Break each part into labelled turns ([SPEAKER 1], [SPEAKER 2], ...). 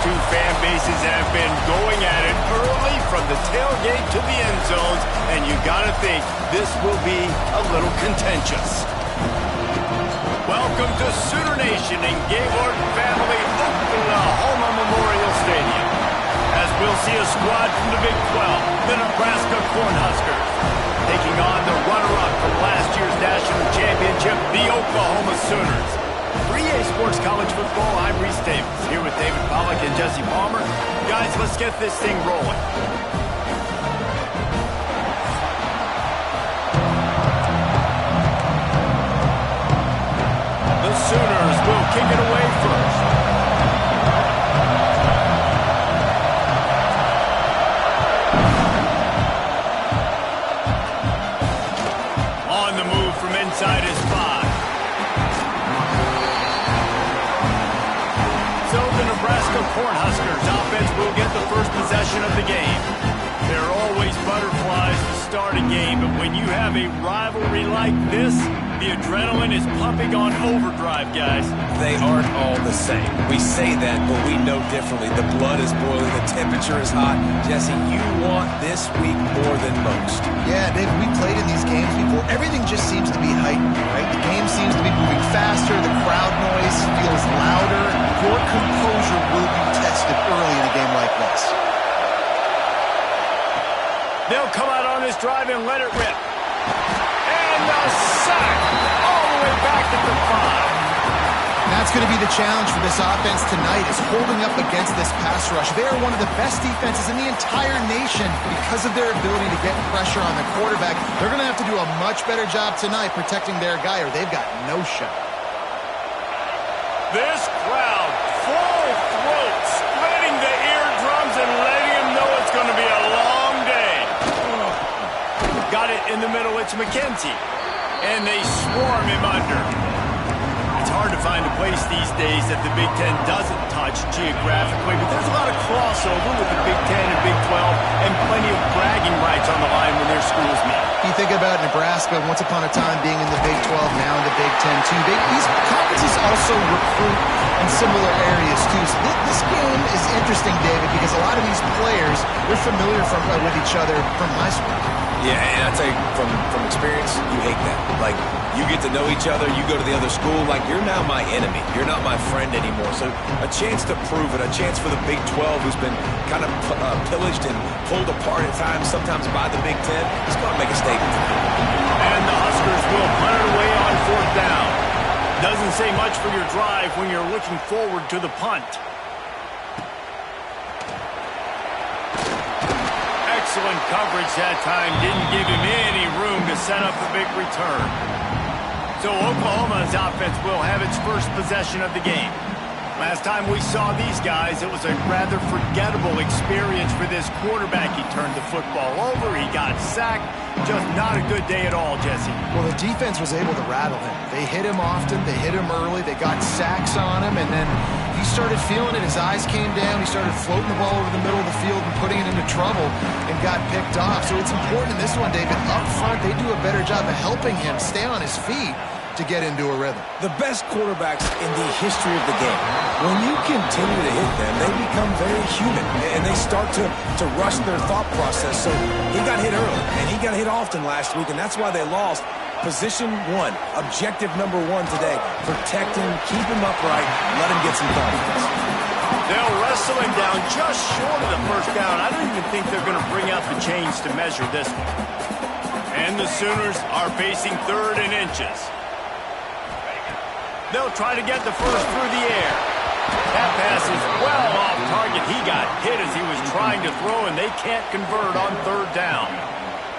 [SPEAKER 1] two fan bases have been going at it early from the tailgate to the end zones, and you gotta think this will be a little contentious. Welcome to Sooner Nation and Gaylord family Oklahoma Memorial Stadium, as we'll see a squad from the Big 12, the Nebraska Cornhuskers, taking on the runner-up from last year's national championship, the Oklahoma Sooners. For EA Sports College Football, I'm Reese Davis, here with David Pollack and Jesse Palmer. Guys, let's get this thing rolling. The Sooners will kick it away first. On the move from inside his 5. So the Nebraska Cornhuskers offense will get the first possession of the game. There are always butterflies to start a game, but when you have a rivalry like this, the adrenaline is pumping on overdrive, guys.
[SPEAKER 2] They aren't all the same. We say that, but we know differently. The blood is boiling, the temperature is hot. Jesse, you want this week more than most.
[SPEAKER 3] Yeah, Dave, we played in these games before. Everything just seems to be heightened, right? The game seems to be moving faster. The crowd noise feels louder. Your composure will be tested early in a game like this.
[SPEAKER 1] They'll come out on this drive and let it rip. And the sack all the way back at the 5.
[SPEAKER 3] That's going to be the challenge for this offense tonight, is holding up against this pass rush. They are one of the best defenses in the entire nation because of their ability to get pressure on the quarterback. They're going to have to do a much better job tonight protecting their guy, or they've got no shot.
[SPEAKER 1] This crowd, full throat, splitting the eardrums and letting him know it's going to be a long day. Got it in the middle, it's McKenzie. And they swarm him under. It's hard to find a place these days that the Big Ten doesn't touch geographically, but there's a lot of crossover with the Big Ten and Big 12 and plenty of bragging rights on the line when their schools meet.
[SPEAKER 3] You think about Nebraska, once upon a time being in the Big 12, now in the Big 10 too. These conferences also recruit in similar areas too. So this game is interesting, David, because a lot of these players, they're familiar with each other from high school.
[SPEAKER 2] Yeah, and I tell you, from experience, you hate that. Like, you get to know each other, you go to the other school, like, you're now my enemy. You're not my friend anymore. So a chance to prove it, a chance for the Big 12, who's been kind of pillaged and pulled apart at times, sometimes by the Big 10, it's going to make a statement.
[SPEAKER 1] And the Huskers will punt it away on 4th down. Doesn't say much for your drive when you're looking forward to the punt. Excellent coverage that time. Didn't give him any room to set up a big return. So Oklahoma's offense will have its first possession of the game. Last time we saw these guys, it was a rather forgettable experience for this quarterback. He turned the football over, he got sacked. Just not a good day at all, Jesse.
[SPEAKER 3] Well, the defense was able to rattle him. They hit him often, they hit him early, they got sacks on him, and then he started feeling it. His eyes came down, he started floating the ball over the middle of the field and putting it into trouble and got picked off. So it's important in this one, David, up front, they do a better job of helping him stay on his feet to get into a rhythm.
[SPEAKER 2] The best quarterbacks in the history of the game, when you continue to hit them, they become very human, and they start to rush their thought process. So he got hit early, and he got hit often last week, and that's why they lost. Position 1, objective number 1 today, protect him, keep him upright, let him get some confidence.
[SPEAKER 1] They'll wrestle him down just short of the first down. I don't even think they're going to bring out the chains to measure this one. And the Sooners are facing 3rd and inches. They'll try to get the first through the air. That pass is well off target. He got hit as he was trying to throw, and they can't convert on 3rd down.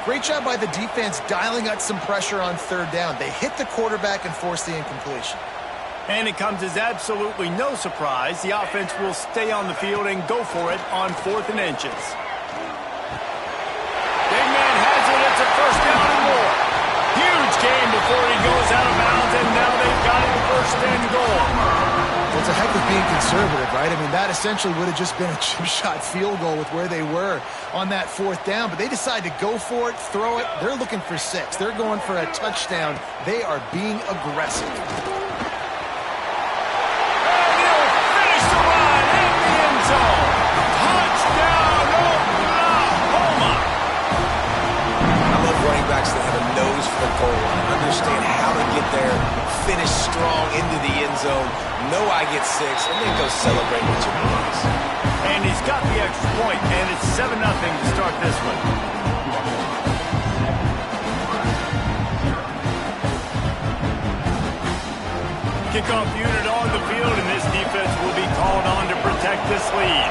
[SPEAKER 3] Great job by the defense dialing out some pressure on 3rd down. They hit the quarterback and forced the incompletion.
[SPEAKER 1] And it comes as absolutely no surprise. The offense will stay on the field and go for it on 4th and inches. Big man has it. It's a first down and more. Huge game before he goes out of bounds, and now they've got it 1st and goal.
[SPEAKER 3] Well, it's a heck of being conservative, right? I mean, that essentially would have just been a chip shot field goal with where they were on that 4th down, but they decide to go for it, throw it. They're looking for 6. They're going for a touchdown. They are being aggressive.
[SPEAKER 1] And he'll finish the run in the end zone.
[SPEAKER 2] the goal line. Understand how to get there, finish strong into the end zone, know I get 6, and then go celebrate with your boys.
[SPEAKER 1] And he's got the extra point, and it's 7-0 to start this one. Kickoff unit on the field, and this defense will be called on to protect this lead.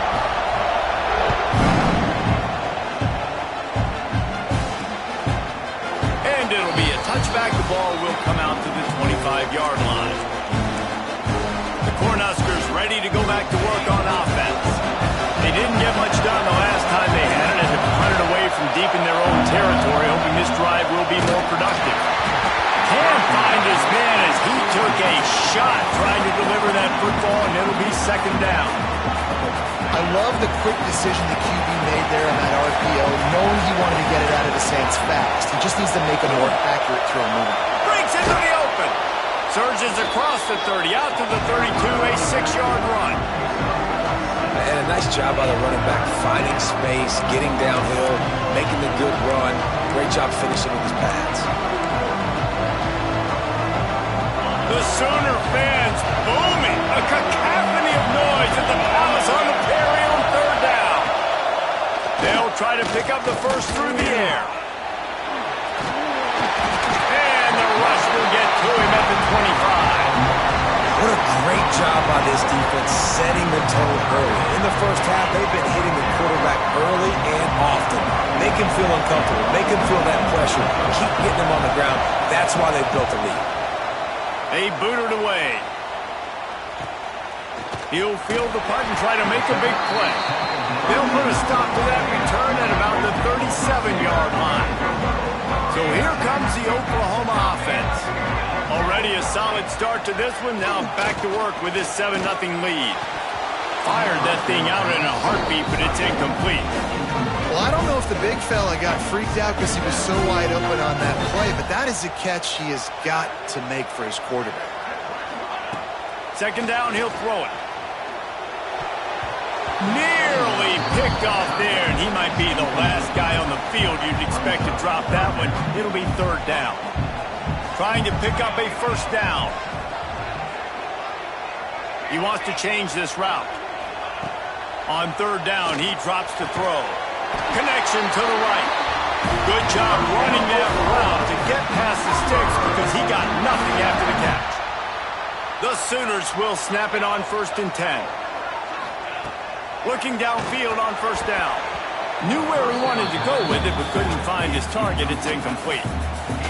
[SPEAKER 1] And it'll be a touchback. The ball will come out to the 25-yard line. The Cornhuskers ready to go back to work on offense. They didn't get much done the last time they had it, and to punt it away from deep in their own territory, hoping this drive will be more productive. Can't find his man as he took a shot trying to deliver that football, and it'll be 2nd down.
[SPEAKER 3] I love the quick decision the QB made there on that RPO, knowing he wanted to get it out of his hands fast. He just needs to make a more accurate throw movement.
[SPEAKER 1] Breaks into the open. Surges across the 30, out to the 32, a 6-yard run.
[SPEAKER 2] And a nice job by the running back, finding space, getting downhill, making the good run. Great job finishing with his pads.
[SPEAKER 1] The Sooner fans booming. A cacophony of noise at the Palace on the Perry on 3rd down. They'll try to pick up the first through the air. And the rush will get to him at the 25.
[SPEAKER 2] What a great job by this defense setting the tone early. In the first half, they've been hitting the quarterback early and often. Make him feel uncomfortable. Make him feel that pressure. Keep getting him on the ground. That's why they've built the lead.
[SPEAKER 1] They boot it away. He'll field the punt and try to make a big play. They'll put a stop to that return at about the 37-yard line. So here comes the Oklahoma offense. Already a solid start to this one. Now back to work with this 7-0 lead. Fired that thing out in a heartbeat, but it's incomplete.
[SPEAKER 3] Well, I don't know if the big fella got freaked out because he was so wide open on that play, but that is a catch he has got to make for his quarterback.
[SPEAKER 1] 2nd down, he'll throw it. Nearly picked off there, and he might be the last guy on the field you'd expect to drop that one. It'll be 3rd down. Trying to pick up a 1st down. He wants to change this route. On 3rd down, he drops to throw. Connection to the right. Good job running that route to get past the sticks because he got nothing after the catch. The Sooners will snap it on 1st and 10. Looking downfield on 1st down. Knew where he wanted to go with it, but couldn't find his target. It's incomplete.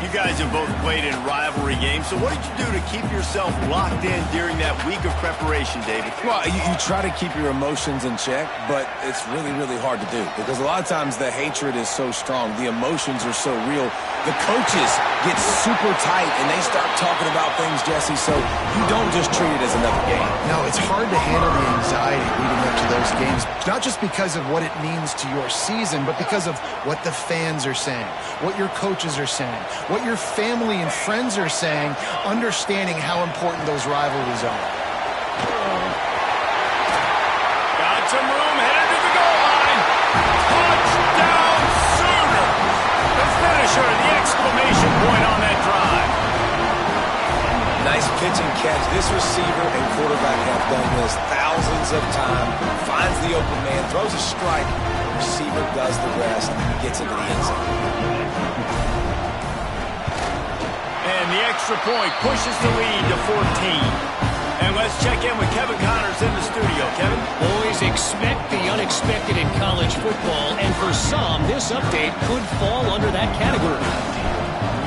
[SPEAKER 1] You guys have both played in rivalry games, so what did you do to keep yourself locked in during that week of preparation, David?
[SPEAKER 2] Well, you try to keep your emotions in check, but it's really, really hard to do because a lot of times the hatred is so strong. The emotions are so real. The coaches get super tight, and they start talking about things, Jesse, so you don't just treat it as another game.
[SPEAKER 3] No, it's hard to handle the anxiety leading up to those games, not just because of what it means to your season, but because of what the fans are saying, what your coaches are saying, what your family and friends are saying, understanding how important those rivalries are.
[SPEAKER 1] Got some room, headed to the goal line. Touchdown, Sooner! The finisher, the exclamation point on that drive.
[SPEAKER 2] Nice pitch and catch. This receiver and quarterback have done this thousands of times. Finds the open man, throws a strike. Receiver does the rest, gets into the end zone.
[SPEAKER 1] And the extra point pushes the lead to 14. And let's check in with Kevin Connors in the studio. Kevin?
[SPEAKER 4] Boys, expect the unexpected in college football, and for some, this update could fall under that category.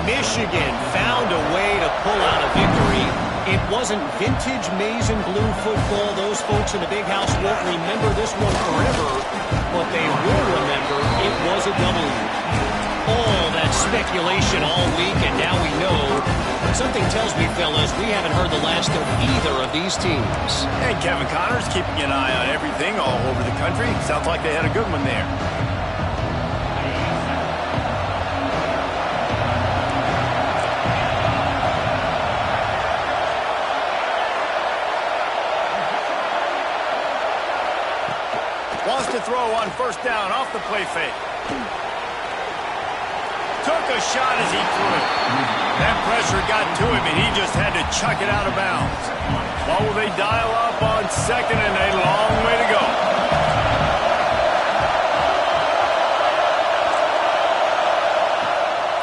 [SPEAKER 4] Michigan found a way to pull out a victory. It wasn't vintage maize and blue football. Those folks in the big house won't remember this one forever, but they will remember it was a W. All that speculation all week, and now we know. Something tells me, fellas, we haven't heard the last of either of these teams.
[SPEAKER 1] And Kevin Connors keeping an eye on everything all over the country. Sounds like they had a good one there. Wants to throw on 1st down off the play fake. Took a shot as he threw. That pressure got to him, and he just had to chuck it out of bounds. What will they dial up on second, and a long way to go.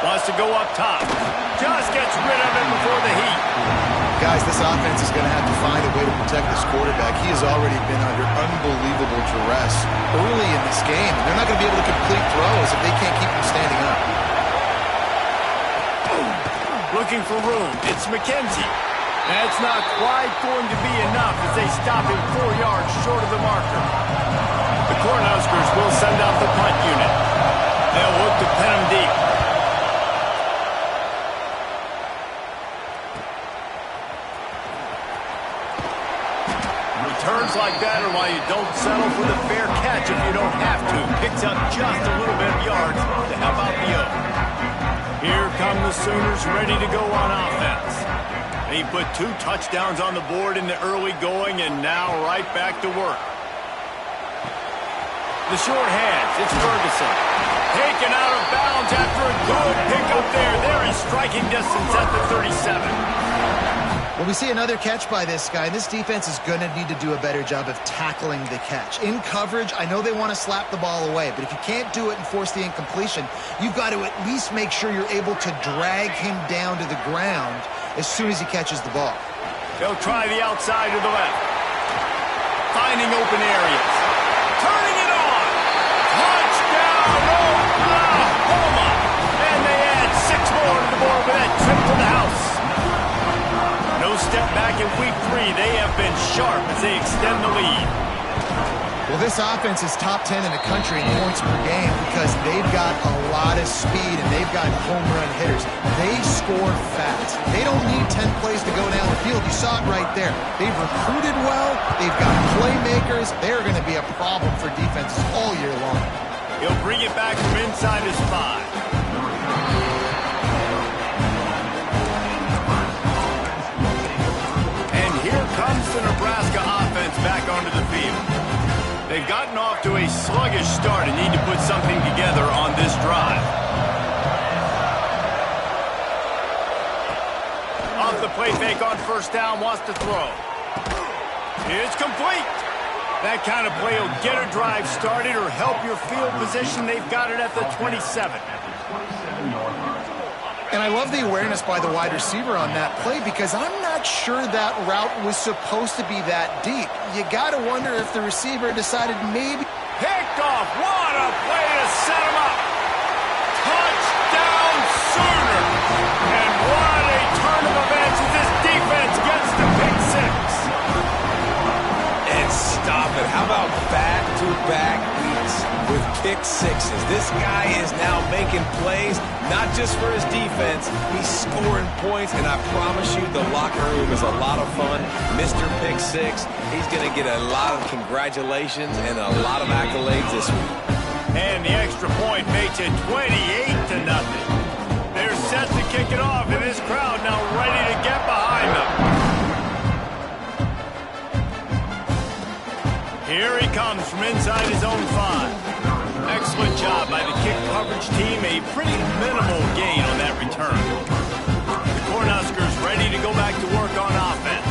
[SPEAKER 1] Wants to go up top. Just gets rid of it before the heat.
[SPEAKER 3] Guys, this offense is going to have to find a way to protect this quarterback. He has already been under unbelievable duress early in this game. They're not going to be able to complete throws if they can't keep him standing up.
[SPEAKER 1] Looking for room. It's McKenzie. That's not quite going to be enough as they stop him 4 yards short of the marker. The Cornhuskers will send out the punt unit. They'll look to pin him deep. Returns like that are why you don't settle for the fair catch if you don't have to. Picks up just a little bit of yards to help out the O. Here come the Sooners ready to go on offense. They put 2 touchdowns on the board in the early going and now right back to work. The short hands, it's Ferguson. Taken out of bounds after a good pickup there. They're in striking distance at the 37.
[SPEAKER 3] Well, we see another catch by this guy. This defense is going to need to do a better job of tackling the catch. In coverage, I know they want to slap the ball away, but if you can't do it and force the incompletion, you've got to at least make sure you're able to drag him down to the ground as soon as he catches the ball.
[SPEAKER 1] They'll try the outside to the left. Finding open areas. Turning it on. Touchdown, Oklahoma. And they add 6 more to the board with that trip to the house. No step back in week 3. They have been sharp as they extend the lead.
[SPEAKER 3] Well, this offense is top 10 in the country in points per game because they've got a lot of speed and they've got home run hitters. They score fast. They don't need 10 plays to go down the field. You saw it right there. They've recruited well. They've got playmakers. They're going to be a problem for defenses all year long.
[SPEAKER 1] He'll bring it back from inside his 5. Comes the Nebraska offense back onto the field. They've gotten off to a sluggish start and need to put something together on this drive. Off the play fake on first down, wants to throw. It's complete. That kind of play will get a drive started or help your field position. They've got it at the 27.
[SPEAKER 3] And I love the awareness by the wide receiver on that play because I'm not sure that route was supposed to be that deep. You got to wonder if the receiver decided maybe...
[SPEAKER 1] Picked off. What a play to set him up. Touchdown Sooners. And what a turn of events as this defense gets to pick 6.
[SPEAKER 2] And stop it. How about back-to-back weeks with pick 6s? This guy is now making plays, not just for his defense. He's scoring points, and I promise you the locker room is a lot of fun. Mr. Pick 6, he's going to get a lot of congratulations and a lot of accolades this week.
[SPEAKER 1] And the extra point makes it 28-0. They're set to kick it off, and this crowd now ready to get behind them. Here he comes from inside his own 5. Excellent job by the kick coverage team. A pretty minimal gain on that return. The Cornhuskers ready to go back to work on offense.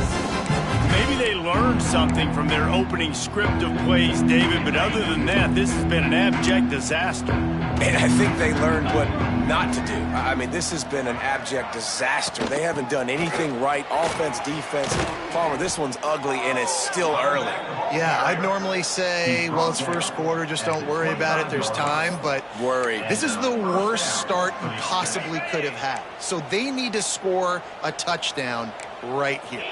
[SPEAKER 1] Maybe they learned something from their opening script of plays, David, but other than that, this has been an abject disaster.
[SPEAKER 2] And I think they learned what not to do. I mean, this has been an abject disaster. They haven't done anything right. Offense, defense. Palmer, this one's ugly, and it's still early.
[SPEAKER 3] Yeah, I'd normally say, well, it's first quarter, just don't worry about it. There's time, but this is the worst start you possibly could have had. So they need to score a touchdown right here.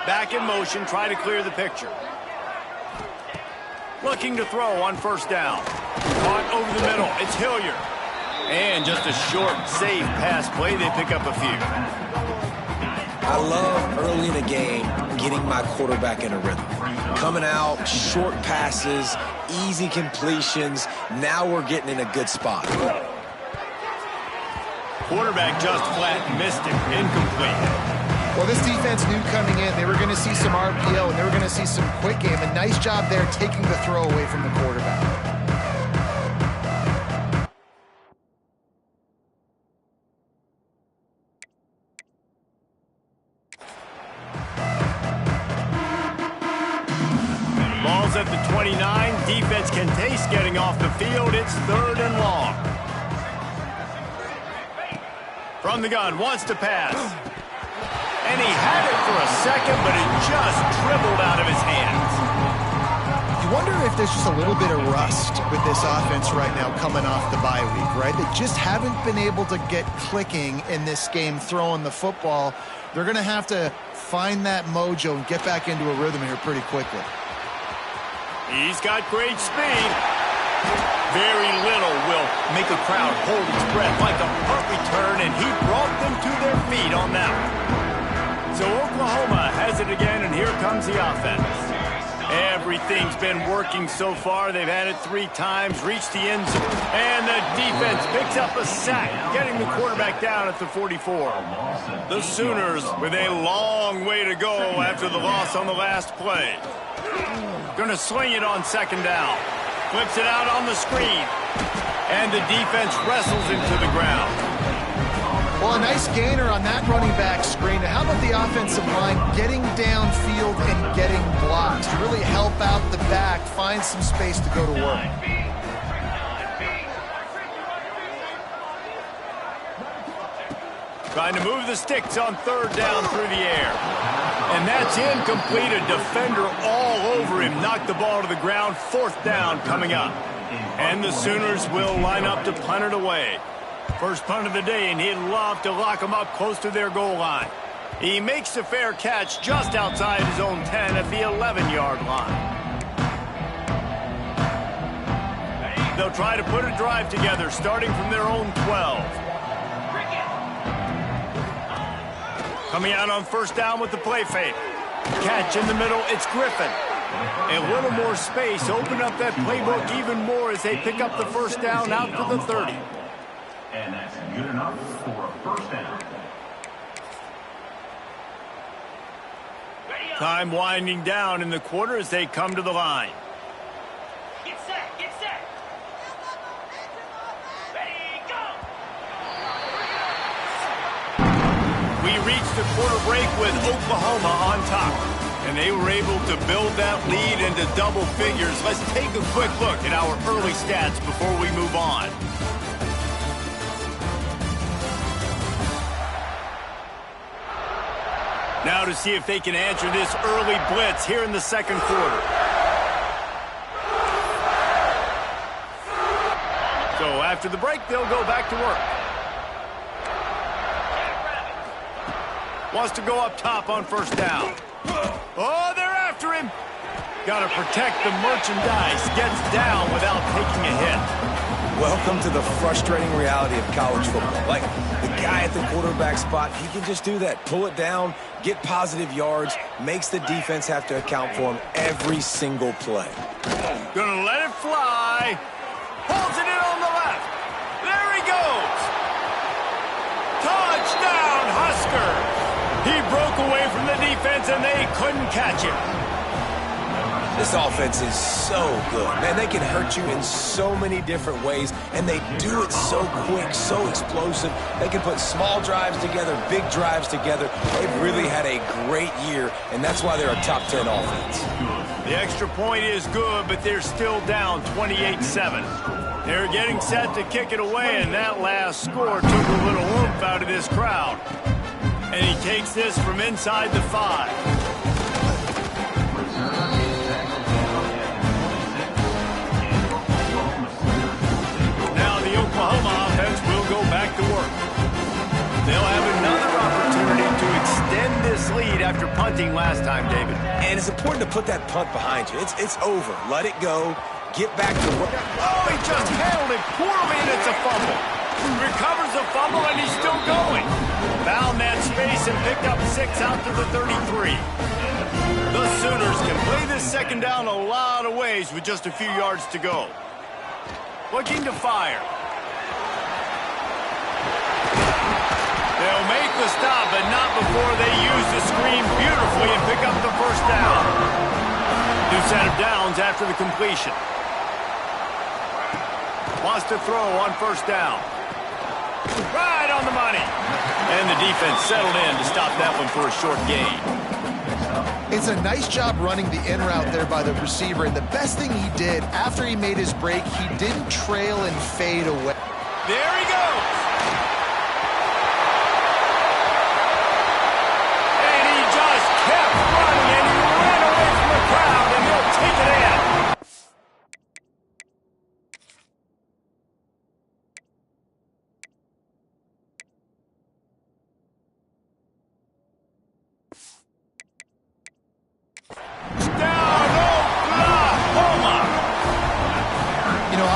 [SPEAKER 1] Back in motion, try to clear the picture. Looking to throw on first down. Caught over the middle. It's Hilliard. And just a short, safe pass play. They pick up a few.
[SPEAKER 2] I love early in a game getting my quarterback in a rhythm. Coming out, short passes, easy completions. Now we're getting in a good spot.
[SPEAKER 1] Quarterback just flat missed it. Incomplete.
[SPEAKER 3] Well, this defense knew coming in they were going to see some RPO and they were going to see some quick game. A nice job there taking the throw away from the quarterback.
[SPEAKER 1] 29. Defense can taste getting off the field. It's 3rd and long. From the gun, wants to pass. And he had it for a second, but it just dribbled out of his hands.
[SPEAKER 3] You wonder if there's just a little bit of rust with this offense right now coming off the bye week, right? They just haven't been able to get clicking in this game throwing the football. They're going to have to find that mojo and get back into a rhythm here pretty quickly.
[SPEAKER 1] He's got great speed. Very little will make a crowd hold its breath like a punt return, and he brought them to their feet on that one. So Oklahoma has it again, and here comes the offense. Everything's been working so far. They've had it 3 times, reached the end zone, and the defense picks up a sack, getting the quarterback down at the 44. The Sooners with a long way to go after the loss on the last play. Going to sling it on 2nd down. Flips it out on the screen. And the defense wrestles him to the ground.
[SPEAKER 3] Well, a nice gainer on that running back screen. How about the offensive line getting downfield and getting blocks to really help out the back, find some space to go to work?
[SPEAKER 1] Trying to move the sticks on 3rd down through the air. And that's incomplete. A defender all over him. Knocked the ball to the ground. 4th down coming up. And the Sooners will line up to punt it away. First punt of the day, and he'd love to lock them up close to their goal line. He makes the fair catch just outside his own 10 at the 11-yard line. They'll try to put a drive together starting from their own 12. Coming out on 1st down with the play fake. Catch in the middle, it's Griffin. A little more space, open up that playbook even more as they pick up the 1st down out to the 30.
[SPEAKER 5] And that's good enough for a 1st down.
[SPEAKER 1] Time winding down in the quarter as they come to the line.
[SPEAKER 5] Get set, get set. Ready, go.
[SPEAKER 1] We reached the quarter break with Oklahoma on top, and they were able to build that lead into double figures. Let's take a quick look at our early stats before we move on. Now to see if they can answer this early blitz here in the 2nd quarter. So after the break, they'll go back to work. Wants to go up top on 1st down. Oh, they're after him. Got to protect the merchandise. Gets down without taking a hit.
[SPEAKER 2] Welcome to the frustrating reality of college football. Like, the guy at the quarterback spot, he can just do that. Pull it down, get positive yards, makes the defense have to account for him every single play.
[SPEAKER 1] Gonna let it fly. Pulls it in on the left. There he goes. Touchdown, Huskers. He broke away from the defense, and they couldn't catch him.
[SPEAKER 2] This offense is so good. Man, they can hurt you in so many different ways, and they do it so quick, so explosive. They can put small drives together, big drives together. They've really had a great year, and that's why they're a top 10 offense.
[SPEAKER 1] The extra point is good, but they're still down 28-7. They're getting set to kick it away, and that last score took a little oomph out of this crowd. And he takes this from inside the 5. Oklahoma offense will go back to work. They'll have another opportunity to extend this lead after punting last time, David.
[SPEAKER 2] And it's important to put that punt behind you. It's over. Let it go. Get back to work.
[SPEAKER 1] Oh, he just handled it poorly, and it's a fumble. Recovers the fumble, and he's still going. Found that space and picked up 6 out to the 33. The Sooners can play this 2nd down a lot of ways with just a few yards to go. Looking to fire. They'll make the stop, but not before they use the screen beautifully and pick up the 1st down. New set of downs after the completion. Wants to throw on 1st down. Right on the money. And the defense settled in to stop that one for a short gain.
[SPEAKER 3] It's a nice job running the in route there by the receiver, and the best thing he did after he made his break, he didn't trail and fade away.
[SPEAKER 1] There he goes. And he just kept running, and he ran away from the crowd, and he'll take it in.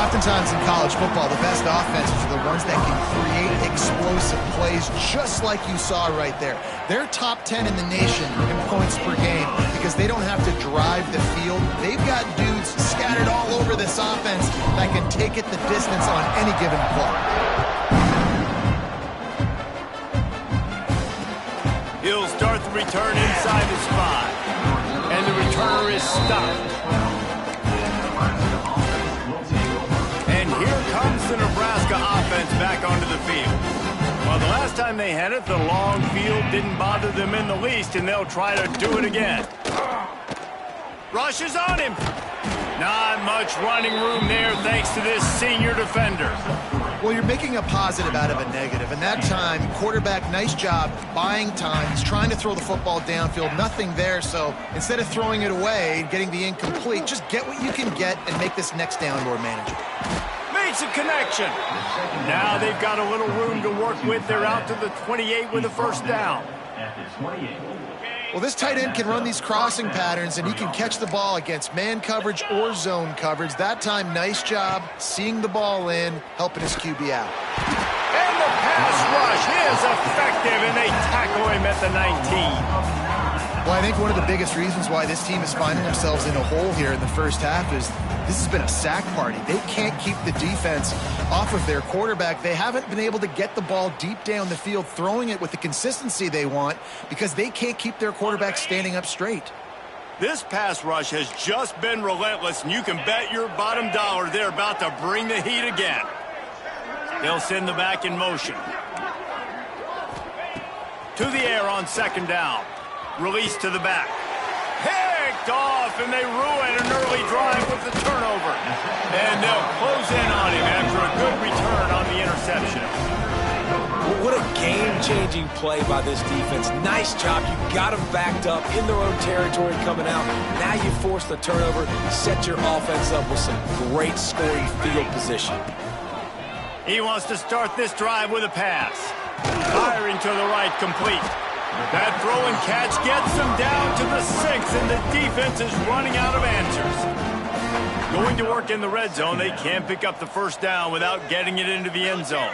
[SPEAKER 3] Oftentimes in college football, the best offenses are the ones that can create explosive plays just like you saw right there. They're top 10 in the nation in points per game because they don't have to drive the field. They've got dudes scattered all over this offense that can take it the distance on any given play.
[SPEAKER 1] He'll start the return inside the spot, and the returner is stopped. Comes the Nebraska offense back onto the field. Well, the last time they had it, the long field didn't bother them in the least, and they'll try to do it again. Rushes on him. Not much running room there thanks to this senior defender.
[SPEAKER 3] Well, you're making a positive out of a negative, and that time, quarterback, nice job buying time. He's trying to throw the football downfield, nothing there, so instead of throwing it away and getting the incomplete, just get what you can get and make this next down more manageable.
[SPEAKER 1] Makes a connection. Now they've got a little room to work with. They're out to the 28 with a first down.
[SPEAKER 3] Well, this tight end can run these crossing patterns, and he can catch the ball against man coverage or zone coverage. That time, nice job seeing the ball in, helping his QB out.
[SPEAKER 1] And the pass rush is effective, and they tackle him at the 19.
[SPEAKER 3] Well, I think one of the biggest reasons why this team is finding themselves in a hole here in the first half is this has been a sack party. They can't keep the defense off of their quarterback. They haven't been able to get the ball deep down the field, throwing it with the consistency they want because they can't keep their quarterback standing up straight.
[SPEAKER 1] This pass rush has just been relentless, and you can bet your bottom dollar they're about to bring the heat again. They'll send the back in motion. To the air on second down. Release to the back. Picked off, and they ruin an early drive with the turnover. And they'll close in on him after a good return on the interception.
[SPEAKER 2] What a game-changing play by this defense. Nice job. You got them backed up in their own territory coming out. Now you force the turnover, set your offense up with some great scoring field position.
[SPEAKER 1] He wants to start this drive with a pass. Firing to the right, complete. That throw and catch gets them down to the 6, and the defense is running out of answers. Going to work in the red zone, they can't pick up the first down without getting it into the end zone.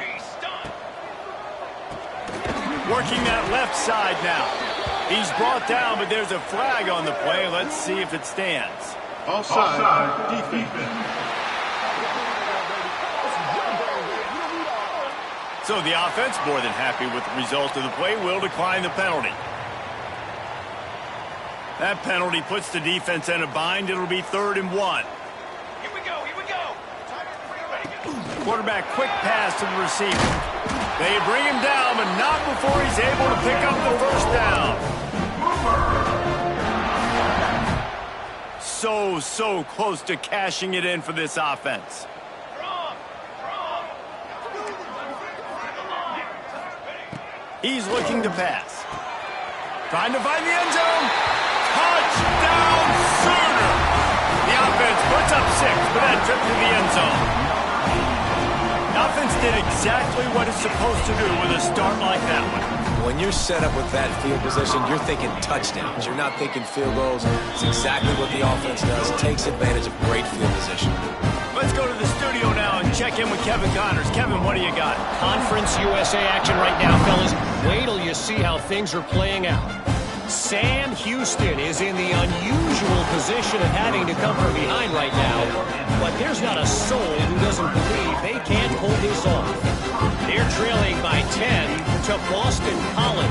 [SPEAKER 1] Working that left side now. He's brought down, but there's a flag on the play. Let's see if it stands.
[SPEAKER 5] Offside, defense.
[SPEAKER 1] So the offense, more than happy with the result of the play, will decline the penalty. That penalty puts the defense in a bind. It'll be 3rd and 1.
[SPEAKER 5] Here we go, here we go.
[SPEAKER 1] Quarterback quick pass to the receiver. They bring him down, but not before he's able to pick up the first down. So close to cashing it in for this offense. He's looking to pass. Trying to find the end zone. Touchdown Sooner! The offense puts up 6 for that trip to the end zone. The offense did exactly what it's supposed to do with a start like that one.
[SPEAKER 2] When you're set up with that field position, you're thinking touchdowns. You're not thinking field goals. It's exactly what the offense does. Takes advantage of great field position.
[SPEAKER 1] Let's go to the studio now and check in with Kevin Connors. Kevin, what do you got?
[SPEAKER 4] Conference USA action right now, fellas. Wait till you see how things are playing out. Sam Houston is in the unusual position of having to come from behind right now, but there's not a soul who doesn't believe they can't pull this off. They're trailing by 10 to Boston College.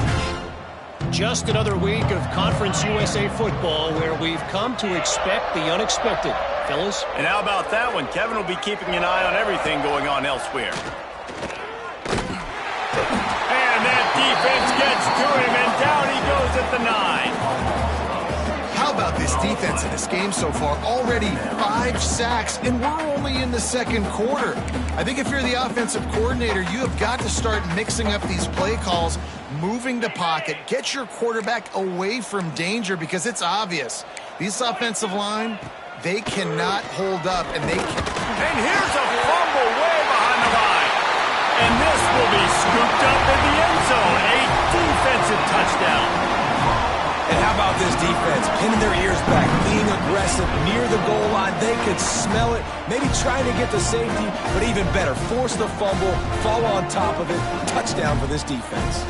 [SPEAKER 4] Just another week of Conference USA football where we've come to expect the unexpected. Fellas?
[SPEAKER 1] And how about that one? Kevin will be keeping an eye on everything going on elsewhere. And that defense gets to him, and down he goes at the 9.
[SPEAKER 3] about this defense in this game so far? Already 5 sacks, and we're only in the second quarter. I think if you're the offensive coordinator, you have got to start mixing up these play calls, moving the pocket, get your quarterback away from danger, because it's obvious. This offensive line, they cannot hold up, and they can.
[SPEAKER 1] And here's a fumble way behind the line. And this will be scooped up in the end zone. A defensive touchdown.
[SPEAKER 2] And how about this defense? Pinning their ears back, being aggressive near the goal line. They could smell it, maybe trying to get to safety, but even better, force the fumble, fall on top of it. Touchdown for this defense.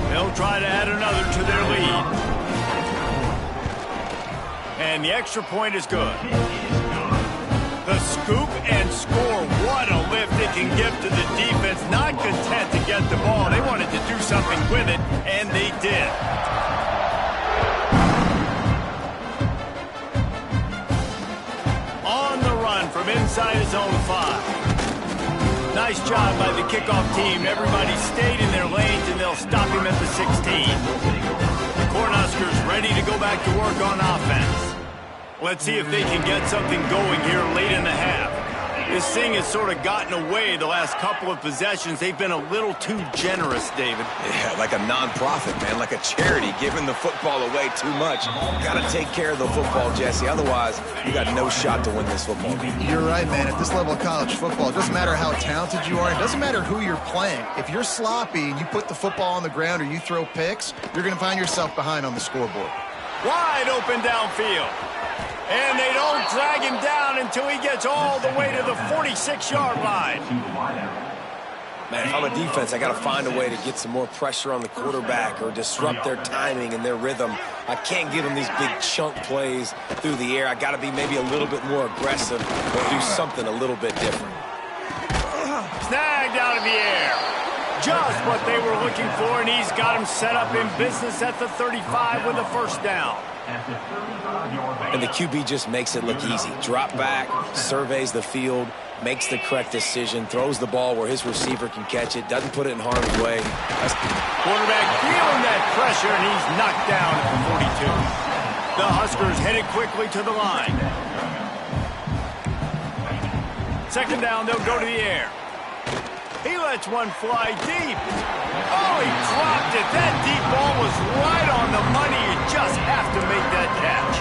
[SPEAKER 1] They'll try to add another to their lead. And the extra point is good. The scoop and score. What a lift it can give to the defense. Not content to get the ball. They wanted to do something with it, and they did. On the run from inside his own 5. Nice job by the kickoff team. Everybody stayed in their lanes, and they'll stop him at the 16. The Cornhuskers ready to go back to work on offense. Let's see if they can get something going here late in the half. This thing has sort of gotten away the last couple of possessions. They've been a little too generous, David.
[SPEAKER 2] Yeah, like a non-profit, man, like a charity, giving the football away too much. Got to take care of the football, Jesse. Otherwise, you got no shot to win this football game.
[SPEAKER 3] You're right, man. At this level of college football, it doesn't matter how talented you are. It doesn't matter who you're playing. If you're sloppy and you put the football on the ground or you throw picks, you're going to find yourself behind on the scoreboard.
[SPEAKER 1] Wide open downfield. And they don't drag him down until he gets all the way to the 46-yard line.
[SPEAKER 2] Man, if I'm a defense, I got to find a way to get some more pressure on the quarterback or disrupt their timing and their rhythm. I can't give them these big chunk plays through the air. I got to be maybe a little bit more aggressive or do something a little bit different.
[SPEAKER 1] Snagged out of the air. Just what they were looking for, and he's got him set up in business at the 35 with a first down.
[SPEAKER 2] And the QB just makes it look easy. Drop back, surveys the field, makes the correct decision, throws the ball where his receiver can catch it, doesn't put it in harm's way.
[SPEAKER 1] Quarterback feeling that pressure, and he's knocked down at the 42. The Huskers headed quickly to the line. Second down, they'll go to the air. He lets one fly deep. Oh, he dropped it. That deep ball was right on the money. You just have to make that catch.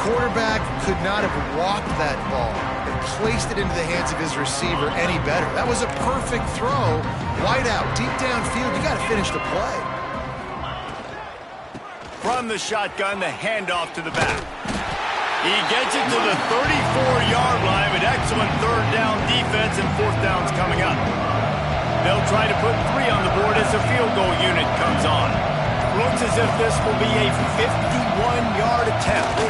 [SPEAKER 3] Quarterback could not have walked that ball and placed it into the hands of his receiver any better. That was a perfect throw. Wide out, deep downfield. You got to finish the play.
[SPEAKER 1] From the shotgun, the handoff to the back. He gets it to the 34-yard line with excellent third down defense, and fourth down's coming up. They'll try to put 3 on the board as the field goal unit comes on. Looks as if this will be a 51-yard attempt.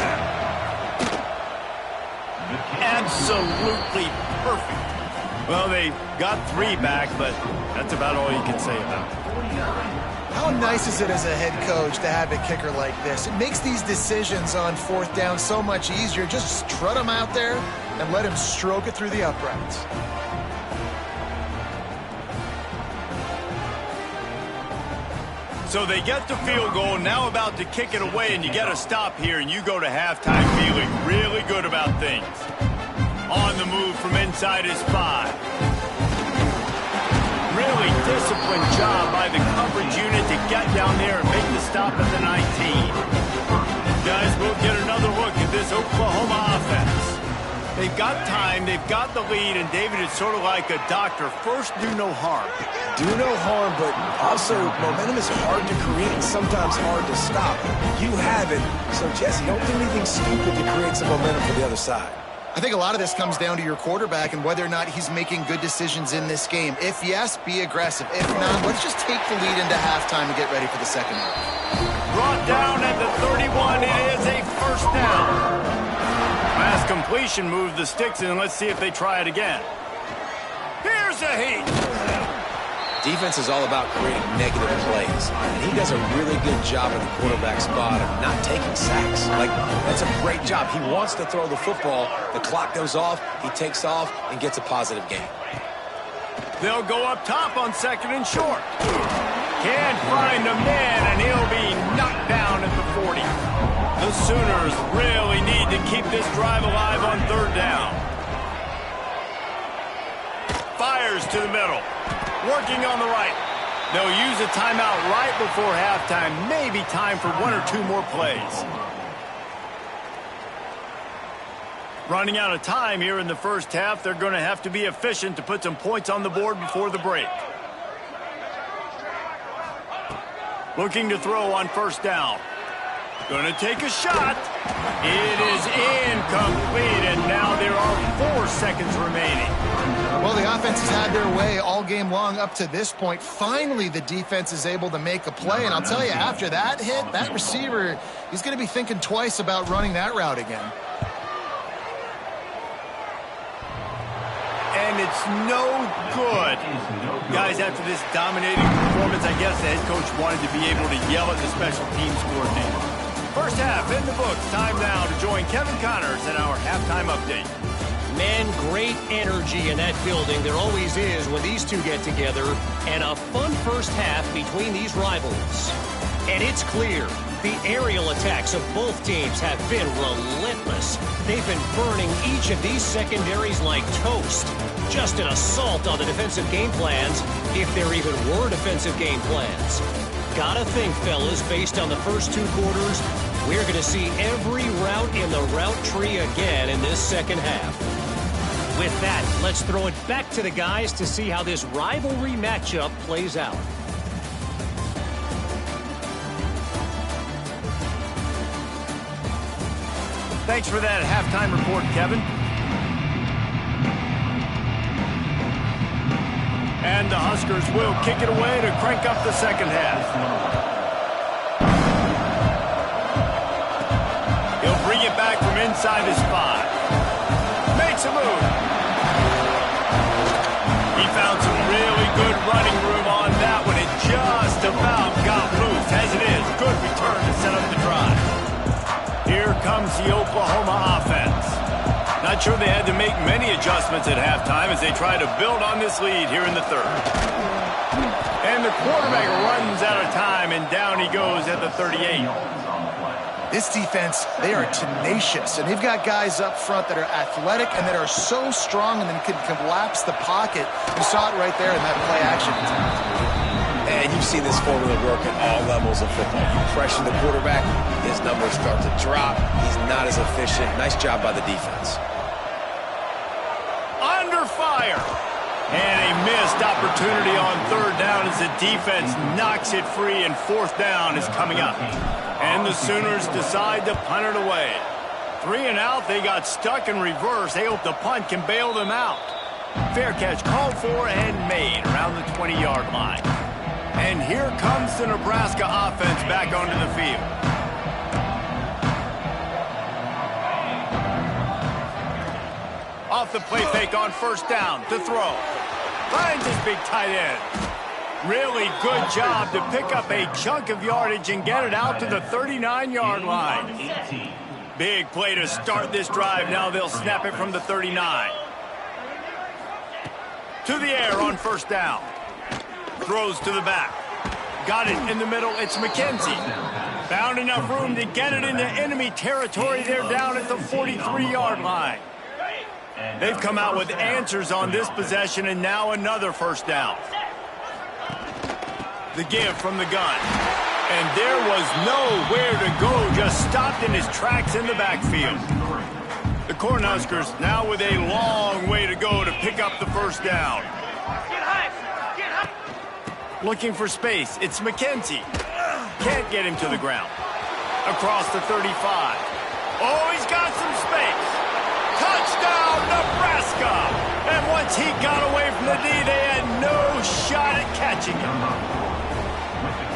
[SPEAKER 1] Absolutely perfect. Well, they got 3 back, but that's about all you can say about it.
[SPEAKER 3] How nice is it as a head coach to have a kicker like this? It makes these decisions on fourth down so much easier. Just strut him out there and let him stroke it through the uprights.
[SPEAKER 1] So they get the field goal, now about to kick it away, and you get a stop here, and you go to halftime feeling really good about things. On the move from inside his 5. Really disciplined job by the coverage unit to get down there and make the stop at the 19. Guys, we'll get another look at this Oklahoma offense. They've got time, they've got the lead, and David is sort of like a doctor. First, do no harm.
[SPEAKER 2] Do no harm, but also momentum is hard to create and sometimes hard to stop. You have it, so Jesse, don't do anything stupid to create some momentum for the other side.
[SPEAKER 3] I think a lot of this comes down to your quarterback and whether or not he's making good decisions in this game. If yes, be aggressive. If not, let's just take the lead into halftime and get ready for the second half.
[SPEAKER 1] Brought down at the 31. It is a first down. Pass completion moved the sticks in. Let's see if they try it again. Here's a heat.
[SPEAKER 2] Defense is all about creating negative plays, and he does a really good job at the quarterback spot of not taking sacks. Like, that's a great job. He wants to throw the football. The clock goes off, he takes off, and gets a positive gain.
[SPEAKER 1] They'll go up top on second and short. Can't find a man, and he'll be knocked down at the 40. The Sooners really need to keep this drive alive on third down. Fires to the middle. Working on the right. They'll use a timeout right before halftime. Maybe time for one or two more plays. Running out of time here in the first half. They're going to have to be efficient to put some points on the board before the break. Looking to throw on first down. Going to take a shot. It is incomplete, and now there are 4 seconds remaining.
[SPEAKER 3] Well, the offense has had their way all game long up to this point. Finally, the defense is able to make a play, and I'll tell you, after that hit, that receiver, he's going to be thinking twice about running that route again.
[SPEAKER 1] And it's no good. Guys, after this dominating performance, I guess the head coach wanted to be able to yell at the special teams coordinator. First half in the books. Time now to join Kevin Connors in our halftime update.
[SPEAKER 4] Man, great energy in that building. There always is when these two get together. And a fun first half between these rivals. And it's clear, the aerial attacks of both teams have been relentless. They've been burning each of these secondaries like toast. Just an assault on the defensive game plans, if there even were defensive game plans. Gotta think, fellas, based on the first 2 quarters, we're going to see every route in the route tree again in this second half. With that, let's throw it back to the guys to see how this rivalry matchup plays out.
[SPEAKER 1] Thanks for that halftime report, Kevin. And the Huskers will kick it away to crank up the second half. He'll bring it back from inside his 5. Makes a move. He found some really good running room on that one. It just about got loose. As it is, good return to set up the drive. Here comes the Oklahoma offense. Not sure they had to make many adjustments at halftime as they try to build on this lead here in the third. And the quarterback runs out of time, and down he goes at the 38.
[SPEAKER 3] This defense, they are tenacious, and they've got guys up front that are athletic and that are so strong and then can collapse the pocket. You saw it right there in that play action attempt.
[SPEAKER 2] And you've seen this formula work at all levels of football. You pressure the quarterback, his numbers start to drop. He's not as efficient. Nice job by the defense.
[SPEAKER 1] Under fire. And a missed opportunity on third down as the defense knocks it free, and fourth down is coming up. And the Sooners decide to punt it away. 3 and out, they got stuck in reverse. They hope the punt can bail them out. Fair catch called for and made around the 20-yard line. And here comes the Nebraska offense back onto the field. Off the play fake on first down to throw. Finds his big tight end. Really good job to pick up a chunk of yardage and get it out to the 39-yard line. Big play to start this drive. Now they'll snap it from the 39. To the air on first down. Throws to the back. Got it in the middle. It's McKenzie. Found enough room to get it into enemy territory. They're down at the 43-yard line. They've come out with answers on this possession, and now another first down. The give from the gun. And there was nowhere to go. Just stopped in his tracks in the backfield. The Cornhuskers now with a long way to go to pick up the first down. Looking for space. It's McKenzie. Can't get him to the ground. Across the 35. Oh, he's got some space. Touchdown, Nebraska! And once he got away from the D, they had no shot at catching him.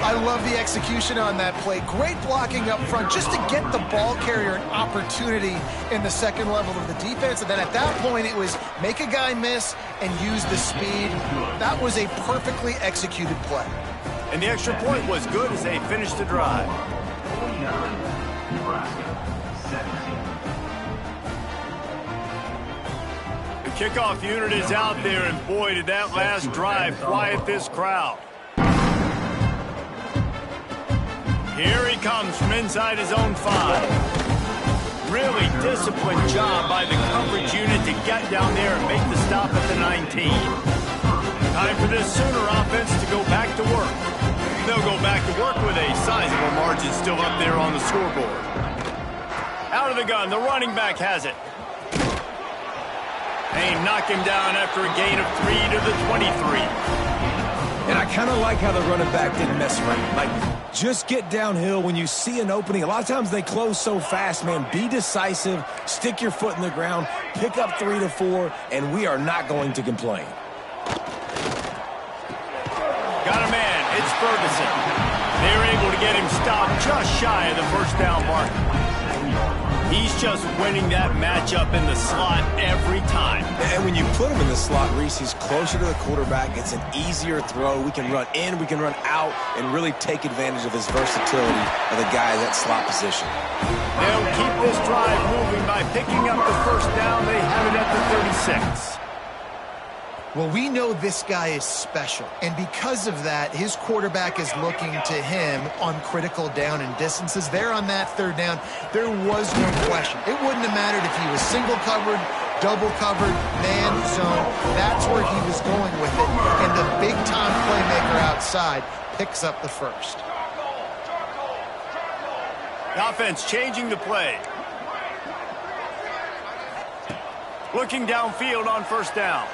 [SPEAKER 3] I love the execution on that play. Great blocking up front just to get the ball carrier an opportunity in the second level of the defense. And then at that point, it was make a guy miss and use the speed. That was a perfectly executed play.
[SPEAKER 1] And the extra point was good as they finished the drive. The kickoff unit is out there, and boy, did that last drive quiet this crowd. Here he comes from inside his own 5. Really disciplined job by the coverage unit to get down there and make the stop at the 19. Time for this Sooner offense to go back to work. They'll go back to work with a sizable margin still up there on the scoreboard. Out of the gun, the running back has it. They knock him down after a gain of 3 to the 23.
[SPEAKER 2] And I kind of like how the running back didn't mess around. Like, just get downhill when you see an opening. A lot of times they close so fast, man. Be decisive, stick your foot in the ground, pick up 3 to 4, and we are not going to complain.
[SPEAKER 1] Got a man. It's Ferguson. They're able to get him stopped just shy of the first down mark. He's just winning that matchup in the slot every time.
[SPEAKER 2] And when you put him in the slot, Reese, he's closer to the quarterback. It's an easier throw. We can run in, we can run out, and really take advantage of his versatility of the guy in that slot position.
[SPEAKER 1] They'll keep this drive moving by picking up the first down. They have it at the 36.
[SPEAKER 3] Well, we know this guy is special, and because of that, his quarterback is looking to him on critical down and distances. There on that third down, there was no question. It wouldn't have mattered if he was single covered, double covered, man zone. That's where he was going with it, and the big-time playmaker outside picks up the first.
[SPEAKER 1] The offense changing the play. Looking downfield on first down.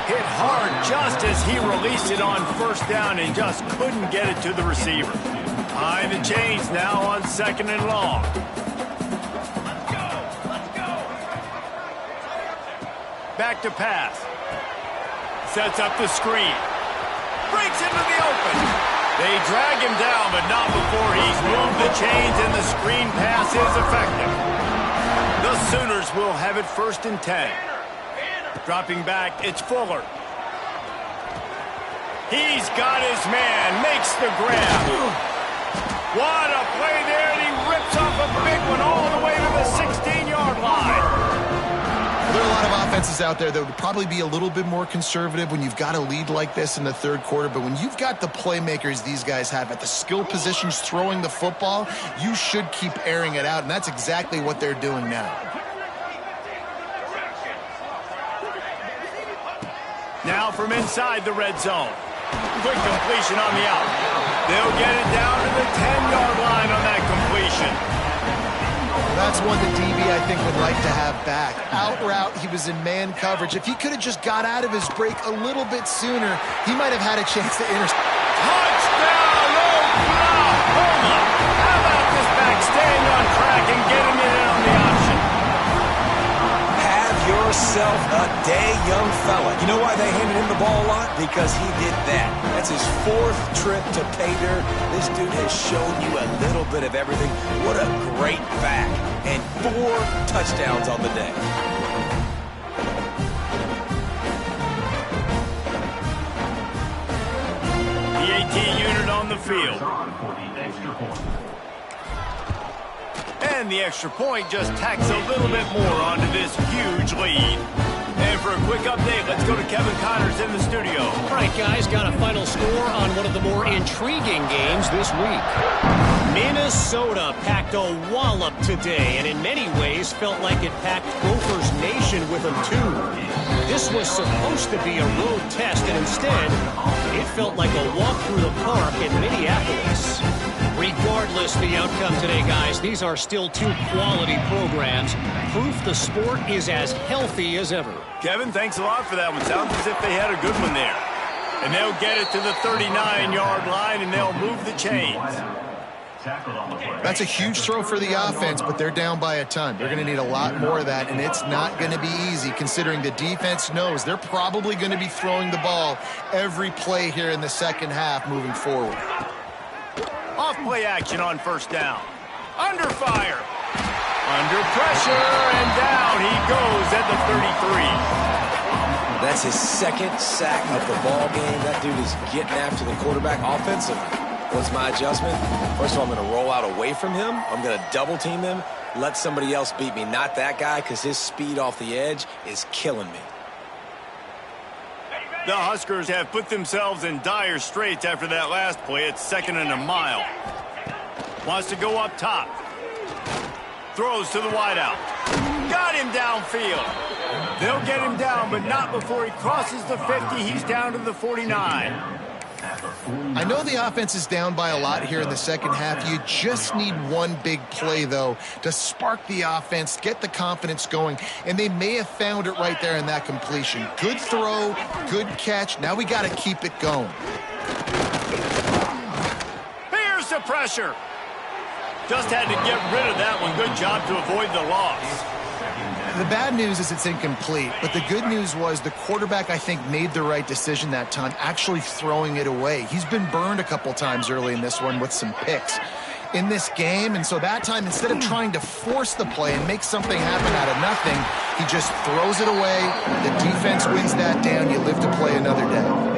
[SPEAKER 1] Hit hard just as he released it on first down and just couldn't get it to the receiver. Behind the chains now on 2nd and long. Let's go. Back to pass. Sets up the screen. Breaks into the open. They drag him down, but not before he's moved the chains and the screen pass is effective. The Sooners will have it 1st and 10. Dropping back, it's Fuller. He's got his man, makes the grab. What a play there, and he rips off a big one all the way to the 16-yard line.
[SPEAKER 3] There are a lot of offenses out there that would probably be a little bit more conservative when you've got a lead like this in the third quarter, but when you've got the playmakers these guys have at the skill positions throwing the football, you should keep airing it out, and that's exactly what they're doing now.
[SPEAKER 1] Now from inside the red zone. Quick completion on the out. They'll get it down to the 10-yard line on that completion.
[SPEAKER 3] Well, that's one that DB, I think, would like to have back. Out route, he was in man coverage. If he could have just got out of his break a little bit sooner, he might have had a chance to intercept.
[SPEAKER 1] Touchdown, Oklahoma! How about this back staying on track and getting it in on the option?
[SPEAKER 2] Yourself a day, young fella. You know why they handed him the ball a lot? Because he did that. That's his 4th trip to pay dirt. This dude has shown you a little bit of everything. What a great back. And 4 touchdowns on the day.
[SPEAKER 1] The AT unit on the field. And the extra point just tacks a little bit more onto this huge lead. And for a quick update, let's go to Kevin Connors in the studio.
[SPEAKER 4] All right, guys, got a final score on one of the more intriguing games this week. Minnesota packed a wallop today, and in many ways felt like it packed Gophers Nation with them, too. This was supposed to be a road test, and instead, it felt like a walk through the park in Minneapolis. Regardless the outcome today, guys, these are still 2 quality programs. Proof the sport is as healthy as ever.
[SPEAKER 1] Kevin, thanks a lot for that one. Sounds as if they had a good one there. And they'll get it to the 39-yard line, and they'll move the chains.
[SPEAKER 3] That's a huge throw for the offense, but they're down by a ton. They're going to need a lot more of that, and it's not going to be easy considering the defense knows they're probably going to be throwing the ball every play here in the second half moving forward.
[SPEAKER 1] Off play action on first down. Under fire. Under pressure, and down he goes at the 33.
[SPEAKER 2] That's his 2nd sack of the ball game. That dude is getting after the quarterback offensively. What's my adjustment? First of all, I'm going to roll out away from him. I'm going to double team him. Let somebody else beat me, not that guy, because his speed off the edge is killing me.
[SPEAKER 1] The Huskers have put themselves in dire straits after that last play. It's 2nd and a mile. Wants to go up top. Throws to the wideout. Got him downfield. They'll get him down, but not before he crosses the 50. He's down to the 49.
[SPEAKER 3] I know the offense is down by a lot here in the second half. You just need one big play, though, to spark the offense, get the confidence going, and they may have found it right there in that completion. Good throw, good catch. Now we got to keep it going.
[SPEAKER 1] Here's the pressure. Just had to get rid of that one. Good job to avoid the loss.
[SPEAKER 3] The bad news is it's incomplete, but the good news was the quarterback, I think, made the right decision that time, actually throwing it away. He's been burned a couple times early in this one with some picks in this game, and so that time, instead of trying to force the play and make something happen out of nothing, he just throws it away. The defense wins that down. You live to play another day.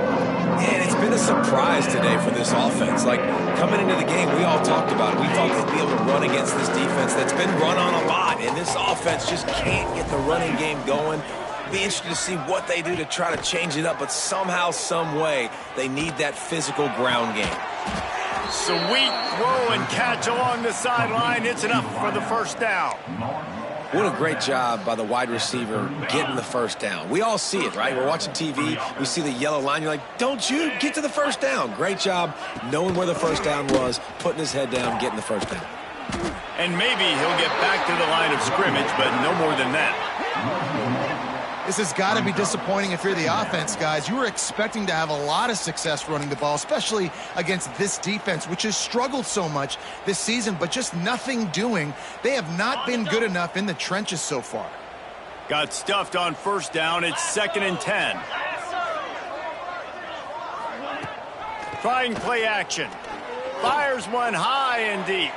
[SPEAKER 2] And it's been a surprise today for this offense. Like, coming into the game, we all talked about it. We thought they'd be able to run against this defense that's been run on a lot, and this offense just can't get the running game going. Be interested to see what they do to try to change it up, but somehow, some way, they need that physical ground game.
[SPEAKER 1] Sweet throw and catch along the sideline. It's enough for the first down.
[SPEAKER 2] What a great job by the wide receiver getting the first down. We all see it, right? We're watching TV. We see the yellow line. You're like, don't you get to the first down. Great job knowing where the first down was, putting his head down, getting the first down.
[SPEAKER 1] And maybe he'll get back to the line of scrimmage, but no more than that.
[SPEAKER 3] This has got to be disappointing if you're the offense, guys. You were expecting to have a lot of success running the ball, especially against this defense, which has struggled so much this season, but just nothing doing. They have not been good enough in the trenches so far.
[SPEAKER 1] Got stuffed on first down. It's 2nd and 10. Trying play action. Fires one high and deep.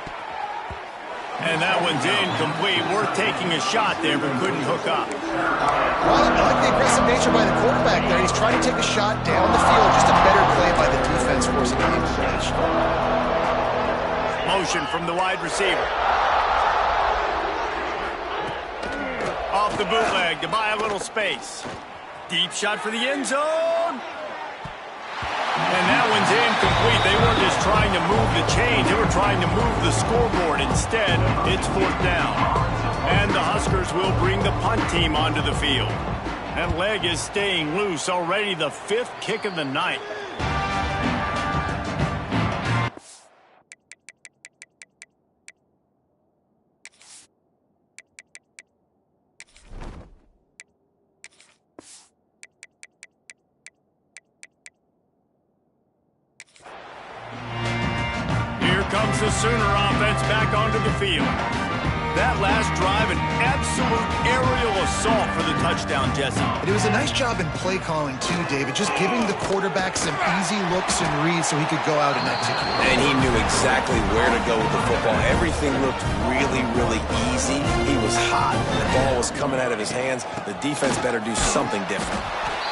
[SPEAKER 1] And that one's incomplete. Worth taking a shot there, but couldn't hook up.
[SPEAKER 3] Well, I like the aggressive nature by the quarterback there. He's trying to take a shot down the field. Just a better play by the defense forcing an incompletion.
[SPEAKER 1] Motion from the wide receiver. Off the bootleg to buy a little space. Deep shot for the end zone. And that one's incomplete. They weren't just trying to move the chains. They were trying to move the scoreboard. Instead, it's 4th down. And the Huskers will bring the punt team onto the field. That leg is staying loose. Already the 5th kick of the night. Comes the Sooner offense back onto the field. That last drive, an absolute aerial assault for the touchdown, Jesse.
[SPEAKER 3] It was a nice job in play calling, too, David, just giving the quarterback some easy looks and reads so he could go out and execute.
[SPEAKER 2] And he knew exactly where to go with the football. Everything looked really, really easy. He was hot. The ball was coming out of his hands. The defense better do something different.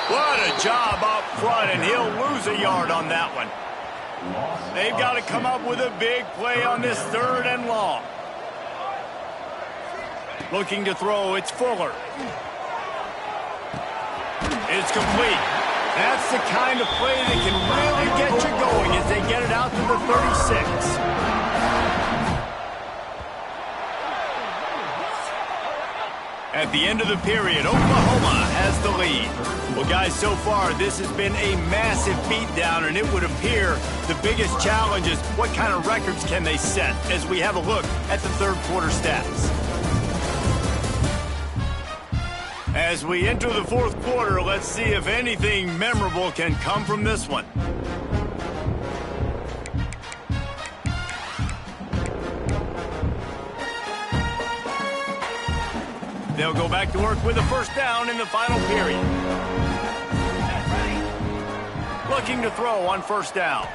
[SPEAKER 1] What a job up front, and he'll lose a yard on that one. They've got to come up with a big play on this 3rd and long. Looking to throw, it's Fuller. It's complete. That's the kind of play that can really get you going as they get it out to the 36. At the end of the period, Oklahoma has the lead. Well, guys, so far, this has been a massive beatdown, and it would appear the biggest challenge is what kind of records can they set as we have a look at the 3rd quarter stats. As we enter the 4th quarter, let's see if anything memorable can come from this one. They'll go back to work with a first down in the final period. Looking to throw on first down.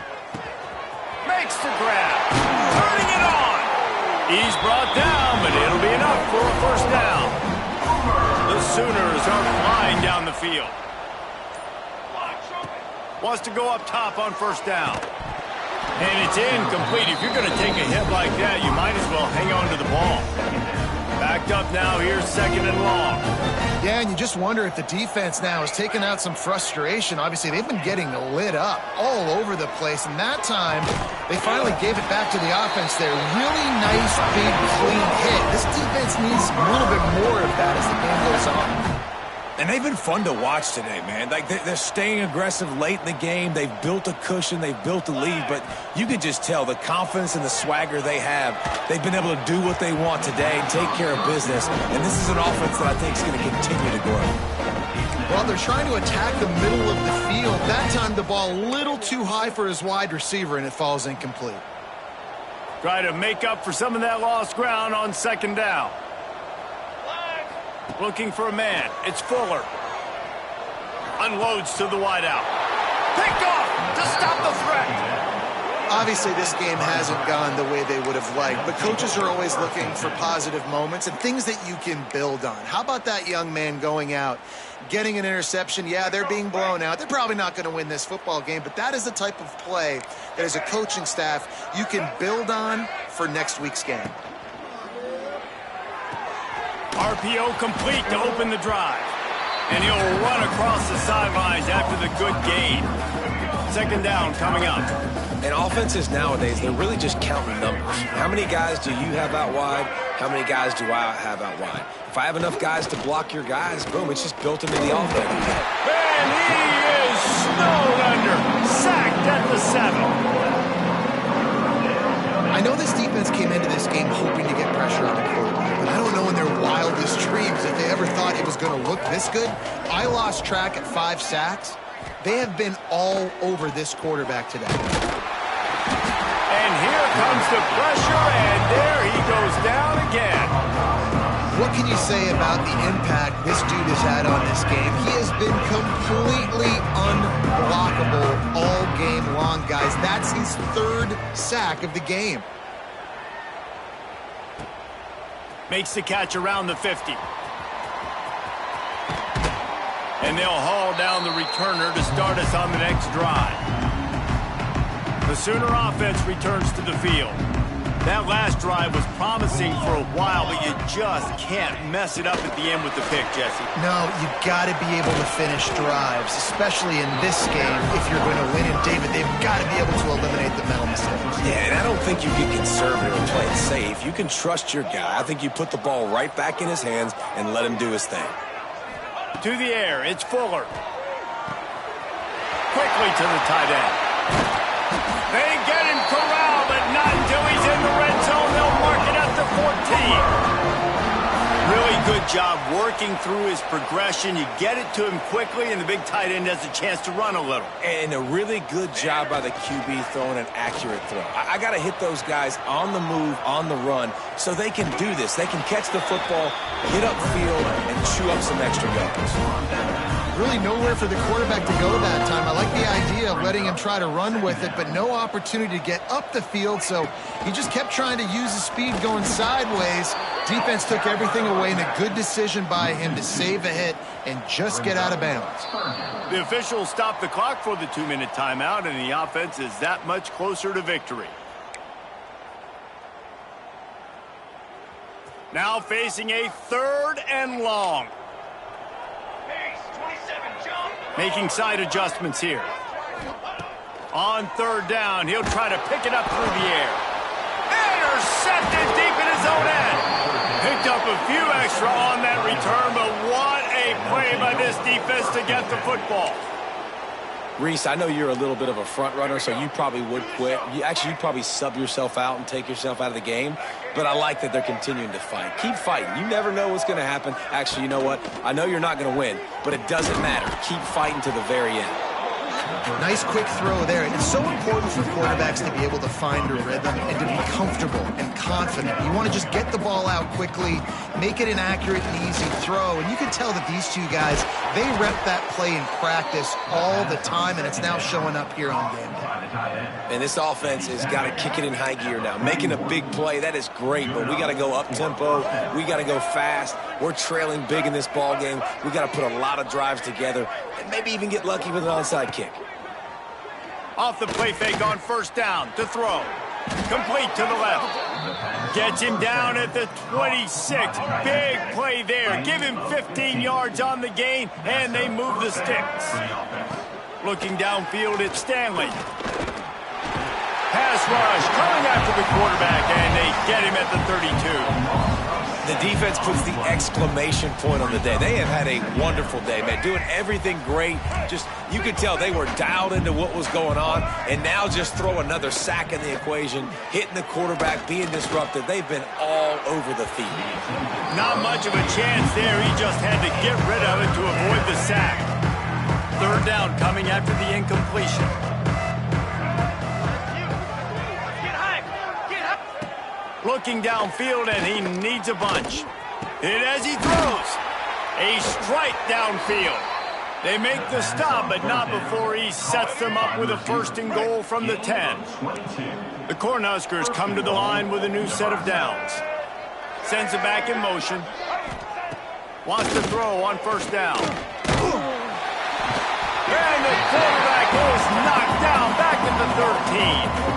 [SPEAKER 1] Makes the grab. Turning it on. He's brought down, but it'll be enough for a first down. The Sooners are flying down the field. Wants to go up top on first down. And it's incomplete. If you're going to take a hit like that, you might as well hang on to the ball. Backed up now, here's 2nd and long.
[SPEAKER 3] Yeah, and you just wonder if the defense now has taken out some frustration. Obviously, they've been getting lit up all over the place, and that time they finally gave it back to the offense there. Really nice, big, clean hit. This defense needs a little bit more of that as the game goes on.
[SPEAKER 2] And they've been fun to watch today, man. Like, they're staying aggressive late in the game. They've built a cushion. They've built a lead. But you can just tell the confidence and the swagger they have. They've been able to do what they want today and take care of business. And this is an offense that I think is going to continue to grow.
[SPEAKER 3] Well, they're trying to attack the middle of the field. That time, the ball a little too high for his wide receiver, and it falls incomplete.
[SPEAKER 1] Try to make up for some of that lost ground on second down. Looking for a man. It's Fuller. Unloads to the wideout. Picked off to stop the threat.
[SPEAKER 3] Obviously, this game hasn't gone the way they would have liked, but coaches are always looking for positive moments and things that you can build on. How about that young man going out, getting an interception? Yeah, they're being blown out. They're probably not going to win this football game, but that is the type of play that as a coaching staff you can build on for next week's game.
[SPEAKER 1] RPO complete to open the drive. And he'll run across the sidelines after the good gain. Second down coming up.
[SPEAKER 2] And offenses nowadays, they're really just counting numbers. How many guys do you have out wide? How many guys do I have out wide? If I have enough guys to block your guys, boom, it's just built into the offense.
[SPEAKER 1] And he is snowed under. Sacked at the 7.
[SPEAKER 3] I know this defense came into this game hoping to get pressure on the quarterback, but I don't know in their wildest dreams if they ever thought it was going to look this good. I lost track at 5 sacks. They have been all over this quarterback today.
[SPEAKER 1] And here comes the pressure, and there he goes down again.
[SPEAKER 3] What can you say about the impact this dude has had on this game? He has been completely unblockable all game long, guys. That's his 3rd sack of the game.
[SPEAKER 1] Makes the catch around the 50. And they'll haul down the returner to start us on the next drive. The Sooner offense returns to the field. That last drive was promising for a while, but you just can't mess it up at the end with the pick, Jesse.
[SPEAKER 3] No, you got to be able to finish drives, especially in this game. If you're going to win, and David, they've got to be able to eliminate the mental mistakes.
[SPEAKER 2] Yeah, and I don't think you get conservative and play it safe. You can trust your guy. I think you put the ball right back in his hands and let him do his thing.
[SPEAKER 1] To the air, it's Fuller. Quickly to the tight end. They get him corralled, but not until he's in the red zone. They'll mark it at the 14. Really good job working through his progression. You get it to him quickly, and the big tight end has a chance to run a little.
[SPEAKER 2] And a really good job by the QB throwing an accurate throw. I got to hit those guys on the move, on the run, so they can do this. They can catch the football, get upfield, and chew up some extra yards.
[SPEAKER 3] Really nowhere for the quarterback to go that time. I like the idea of letting him try to run with it, but no opportunity to get up the field, so he just kept trying to use his speed going sideways. Defense took everything away, and a good decision by him to save a hit and just get out of bounds.
[SPEAKER 1] The officials stopped the clock for the 2-minute timeout, and the offense is that much closer to victory. Now facing a 3rd and long. Making side adjustments here. On 3rd down, he'll try to pick it up through the air. Intercepted deep in his own end. Picked up a few extra on that return, but what a play by this defense to get the football.
[SPEAKER 2] Reese, I know you're a little bit of a front runner, so you probably would quit. You'd probably sub yourself out and take yourself out of the game. But I like that they're continuing to fight. Keep fighting. You never know what's going to happen. Actually, you know what? I know you're not going to win, but it doesn't matter. Keep fighting to the very end.
[SPEAKER 3] Nice quick throw there. It's so important for quarterbacks to be able to find a rhythm and to be comfortable and confident. You want to just get the ball out quickly, make it an accurate and easy throw. And you can tell that these two guys, they rep that play in practice all the time, and it's now showing up here on game day.
[SPEAKER 2] And this offense has got to kick it in high gear now. Making a big play, that is great, but we got to go up-tempo. We got to go fast. We're trailing big in this ball game. We got to put a lot of drives together and maybe even get lucky with an onside kick.
[SPEAKER 1] Off the play fake on 1st down to throw. Complete to the left. Gets him down at the 26. Big play there. Give him 15 yards on the gain, and they move the sticks. Looking downfield at Stanley. Pass rush coming after the quarterback, and they get him at the 32.
[SPEAKER 2] The defense puts the exclamation point on the day. They have had a wonderful day, man. Doing everything great. Just, you could tell they were dialed into what was going on. And now just throw another sack in the equation. Hitting the quarterback, being disruptive. They've been all over the field.
[SPEAKER 1] Not much of a chance there. He just had to get rid of it to avoid the sack. Third down coming after the incompletion. Looking downfield, and he needs a bunch. Hit as he throws. A strike downfield. They make the stop, but not before he sets them up with a 1st and goal from the 10. The Cornhuskers come to the line with a new set of downs. Sends it back in motion. Wants to throw on 1st down. And the quarterback is knocked down back at the 13.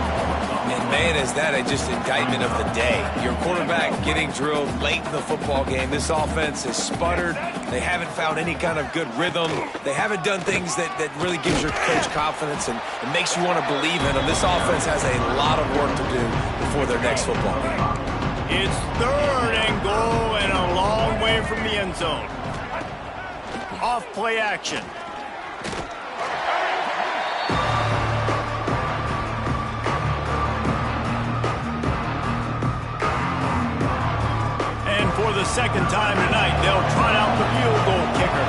[SPEAKER 2] And man, is that just indictment of the day. Your quarterback getting drilled late in the football game. This offense is sputtered. They haven't found any kind of good rhythm. They haven't done things that really gives your coach confidence and makes you want to believe in them. This offense has a lot of work to do before their next football game.
[SPEAKER 1] It's 3rd and goal and a long way from the end zone. Off play action. For the 2nd time tonight, they'll trot out the field goal kicker.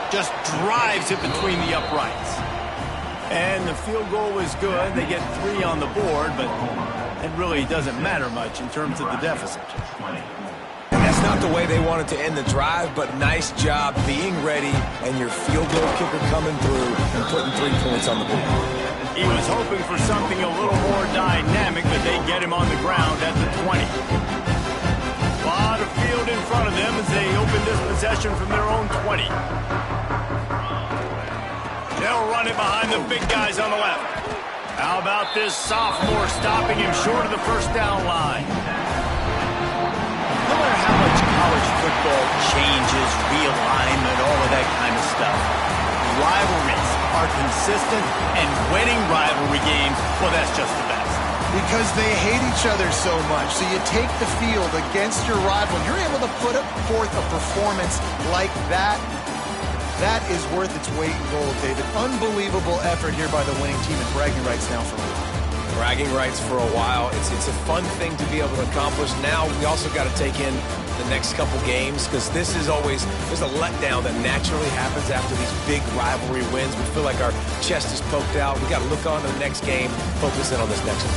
[SPEAKER 1] Just drives it between the uprights. And the field goal is good. They get 3 on the board, but it really doesn't matter much in terms of the deficit.
[SPEAKER 2] And that's not the way they wanted to end the drive, but nice job being ready and your field goal kicker coming through and putting 3 points on the board.
[SPEAKER 1] He was hoping for something a little more dynamic, but they get him on the ground at the 20. A lot of field in front of them as they open this possession from their own 20. They'll run it behind the big guys on the left. How about this sophomore stopping him short of the 1st down line? No matter how much college football changes, realignment, all of that kind of stuff, rivalries are consistent, and winning rivalry games, well, that's just the best.
[SPEAKER 3] Because they hate each other so much. So you take the field against your rival. You're able to put forth a performance like that. That is worth its weight in gold, David. Unbelievable effort here by the winning team, and bragging rights now for me.
[SPEAKER 2] Bragging rights for a while. It's a fun thing to be able to accomplish. Now we also got to take in the next couple games, because this is always, there's a letdown that naturally happens after these big rivalry wins. We feel like our chest is poked out. We got to look on to the next game, focus in on this next one.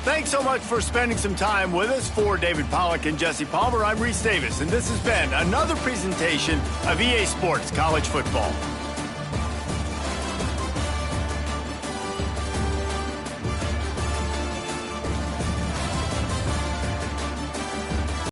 [SPEAKER 1] Thanks so much for spending some time with us. For David Pollack and Jesse Palmer, I'm Reese Davis, and this has been another presentation of EA Sports College Football.